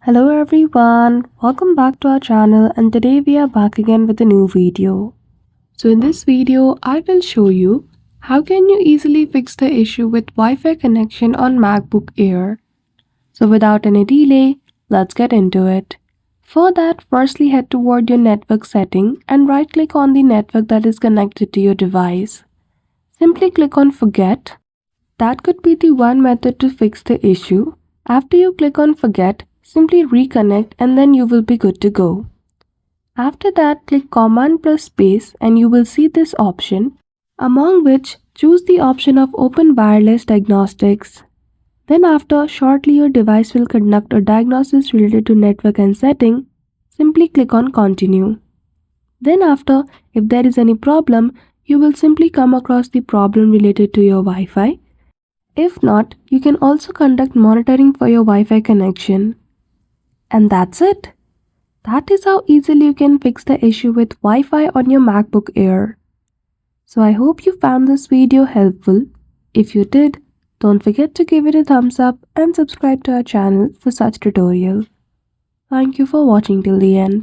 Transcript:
Hello everyone, welcome back to our channel and today we are back again with a new video. So in this video, I will show you how can you easily fix the issue with Wi-Fi connection on MacBook Air. So without any delay, let's get into it. For that, firstly head toward your network setting and right click on the network that is connected to your device. Simply click on Forget. That could be the one method to fix the issue. After you click on Forget, simply reconnect and then you will be good to go. After that, click Command plus Space and you will see this option, among which choose the option of Open Wireless Diagnostics. Then after, shortly your device will conduct a diagnosis related to network and setting. Simply click on Continue. Then after, if there is any problem, you will simply come across the problem related to your Wi-Fi. If not, you can also conduct monitoring for your Wi-Fi connection. And that's it. That is how easily you can fix the issue with Wi-Fi on your MacBook Air. So I hope you found this video helpful. If you did, don't forget to give it a thumbs up and subscribe to our channel for such tutorial. Thank you for watching till the end.